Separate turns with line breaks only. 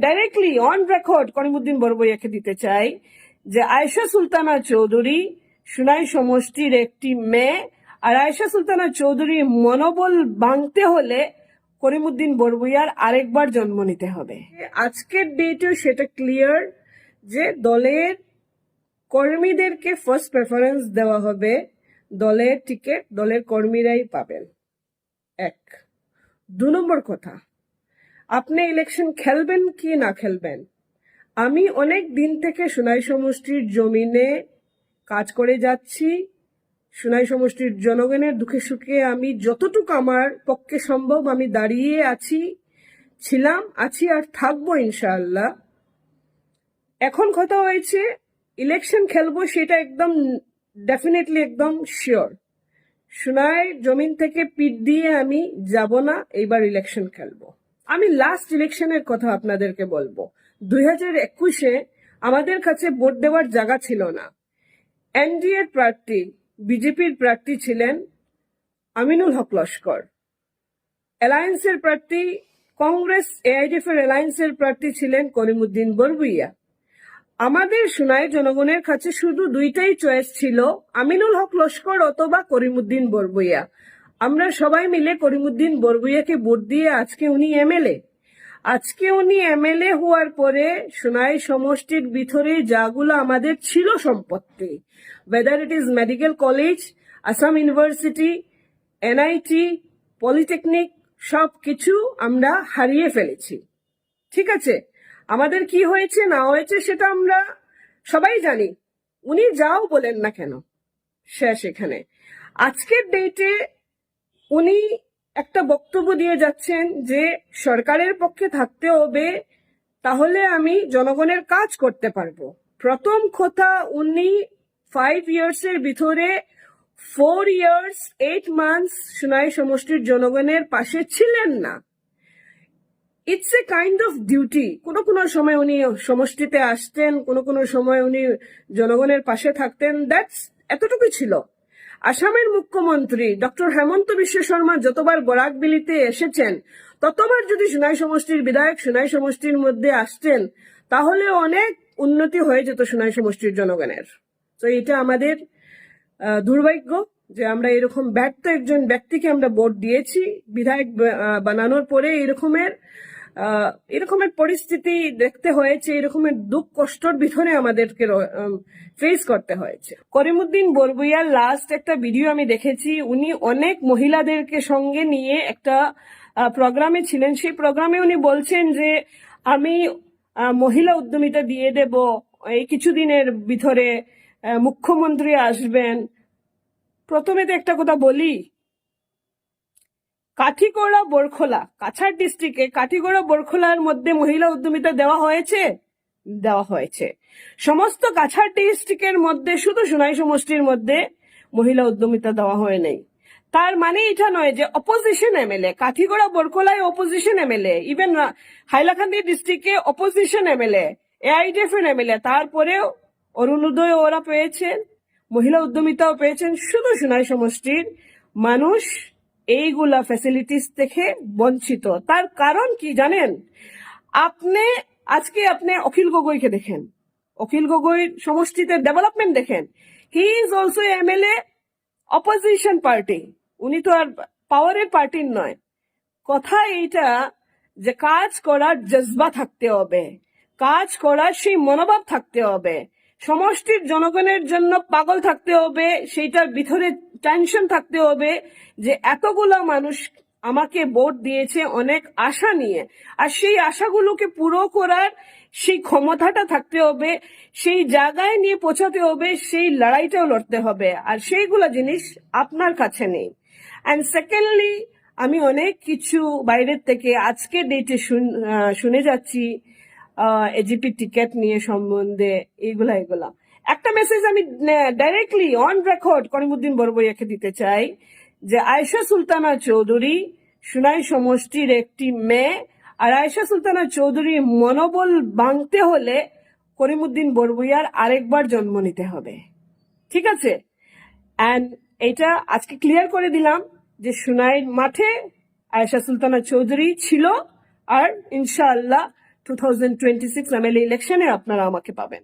Directly on record Karimuddin বড়বইয়াকে দিতে চাই যে আয়েশা সুলতানা চৌধুরী সুনাই সমষ্টির একটি মেয়ে, আর আয়েশা সুলতানা চৌধুরীর মনোবল ভাঙতে হলে করিমউদ্দিন বড়বইয়ার আরেকবার জন্ম নিতে হবে। আজকের ডেটেও সেটা ক্লিয়ার যে দলের কর্মীদেরকে ফার্স্ট প্রেফারেন্স দেওয়া হবে, দলের টিকিট দলের কর্মীরাই পাবেন। 1। 2 নম্বর কথা, আপনি ইলেকশন খেলবেন কি না খেলবেন, আমি অনেক দিন থেকে সুনাই সমষ্টির জমিনে কাজ করে যাচ্ছি। সুনাই সমষ্টির জনগণের দুঃখে সুখে আমি যতটুকু আমার পক্ষে সম্ভব আমি দাঁড়িয়ে আছি, ছিলাম, আছি আর থাকবো ইনশাআল্লাহ। এখন কথা হয়েছে ইলেকশন খেলবো, সেটা একদম ডেফিনেটলি একদম শিওর। সুনাই জমিন থেকে পিঠ দিয়ে আমি যাব না, এইবার ইলেকশন খেলবো। আমি লাস্ট ইলেকশনের কথা আপনাদেরকে বলবো। 2021-এ আমাদের কাছে ভোট দেওয়ার জায়গা ছিল না। এনডিএর প্রার্থী, বিজেপির প্রার্থী ছিলেন আমিনুল হক লস্কর, অ্যালায়েন্সের প্রার্থী কংগ্রেস এআইডিএফ এর অ্যালায়েন্সের প্রার্থী ছিলেন করিমউদ্দিন বড়বইয়া। আমাদের সুনাই জনগণের কাছে শুধু দুইটাই চয়েস ছিল, আমিনুল হক লস্কর অথবা করিমউদ্দিন বড়বইয়া। আমরা সবাই মিলে করিমউদ্দিন বড়বইয়াকে ভোট দিয়ে আজকে উনি এমএলএ হওয়ার পরে সুনাই সমষ্টির ভিতরে যাগুলো আমাদের ছিল সম্পত্তি, weather it is medical college, Assam university, NIT, polytechnic, সবকিছু আমরা হারিয়ে ফেলেছি। ঠিক আছে, আমাদের কি হয়েছে না হয়েছে সেটা আমরা সবাই জানি। উনি যাও বলেন না কেন, শেষ এখানে। আজকের ডেটে উনি একটা বক্তব্য দিয়ে যাচ্ছেন যে সরকারের পক্ষে থাকতে হবে, তাহলে আমি জনগণের কাজ করতে পারবো। প্রথম কথা, উনি 5 ইয়ার্সের ভিতরে 4 ইয়ার্স 8 মান্থস সুনাই সমষ্টির জনগণের পাশে ছিলেন না। It's a kind of duty. কোনো সময় উনি সমষ্টিতে আসতেন, কোনো সময় উনি জনগণের পাশে থাকতেন, দ্যাটস এতটুকু ছিল। আসামের মুখ্যমন্ত্রী ডক্টর হেমন্ত বিশ্ব শর্মা যতবার বরাকবিলিতে এসেছেন, ততবার যদি সুনাই সমষ্টির বিধায়ক সুনাই সমষ্টির মধ্যে আসতেন, তাহলে অনেক উন্নতি হয়ে যেত সুনাই সমষ্টির জনগণের। তো এটা আমাদের দুর্ভাগ্য যে আমরা এরকম ব্যর্থ একজন ব্যক্তিকে আমরা ভোট দিয়েছি। বিধায়ক বানানোর পরে এরকমের পরিস্থিতি দেখতে হয়েছে, এরকমের দুঃখ কষ্টর ভিতরে আমাদেরকে ফেস করতে হয়েছে। করিমউদ্দিন বড়বইয়ার লাস্ট একটা ভিডিও আমি দেখেছি, উনি অনেক মহিলাদেরকে সঙ্গে নিয়ে একটা প্রোগ্রামে ছিলেন। সেই প্রোগ্রামে উনি বলছেন যে আমি মহিলা উদ্যমিতা দিয়ে দেব, এই কিছুদিনের ভিতরে মুখ্যমন্ত্রী আসবেন। প্রথমে তো একটা কথা বলি, কাঠিগড়া বরখোলা, কাছাড় ডিস্ট্রিক্টে কাঠিগড়া বরখোলার মধ্যে মহিলা উদ্যমিতা দেওয়া হয়েছে। সমস্ত কাছাড় ডিস্ট্রিক্টের মধ্যে শুধু সুনাই সমষ্টির মধ্যে মহিলা উদ্যমিতা দেওয়া হয় নাই। তার মানে এটা নয় যে অপোজিশন এমএলএ, কাঠিগড়া বরখোলায় অপোজিশন এমএলএ, ইভেন হাইলাকান্দি ডিস্ট্রিক্টে অপোজিশন এমএলএ, এআইডিএফ এর এমএলএ, তারপরেও অরুণোদয় ওরা পেয়েছেন, মহিলা উদ্যমিতাও পেয়েছেন। শুধু সুনাই সমষ্টির মানুষ এইগুলা ফ্যাসিলিটিস থেকে বঞ্চিত। তার কারণ কি জানেন? আজকে আপনি অখিল গগৈকে দেখেন, অখিল গগৈ সমষ্টিতে ডেভেলপমেন্ট দেখেন। He is also MLA opposition party, উনি তো আর পাওয়ারের পার্টির নয়। কথা এইটা যে কাজ করার জজবা থাকতে হবে, কাজ করার সেই মনোভাব থাকতে হবে, সমষ্টির জনগণের জন্য পাগল থাকতে হবে, সেইটার ভিতরে টেনশন থাকতে হবে যে এতগুলা মানুষ আমাকে ভোট দিয়েছে অনেক আশা নিয়ে, আর সেই আশাগুলোকে পুরো করার সেই ক্ষমতাটা থাকতে হবে, সেই জায়গায় নিয়ে পৌঁছাতে হবে, সেই লড়াইটাও লড়তে হবে, আর সেইগুলা জিনিস আপনার কাছে নেই। অ্যান্ড সেকেন্ডলি, আমি অনেক কিছু বাইরের থেকে আজকে ডেটে শুনে যাচ্ছি এজিপি টিকেট নিয়ে সম্বন্ধে, এগুলা একটা মেসেজ আমি ডাইরেক্টলি অন রেকর্ড করিমউদ্দিন বড়বইয়াকে দিতে চাই যে আয়েশা সুলতানা চৌধুরী সুনাই সমষ্টির একটি মেয়ে, আর আয়েশা সুলতানা চৌধুরীর মনোবল ভাঙতে হলে করিমউদ্দিন বড়বইয়ার আরেকবার জন্ম নিতে হবে। ঠিক আছে, অ্যান্ড এটা আজকে ক্লিয়ার করে দিলাম যে সুনাইর মাঠে আয়েশা সুলতানা চৌধুরী ছিল, আর ইনশাআল্লাহ 2026 এমএলএ ইলেকশনে আপনারা আমাকে পাবেন।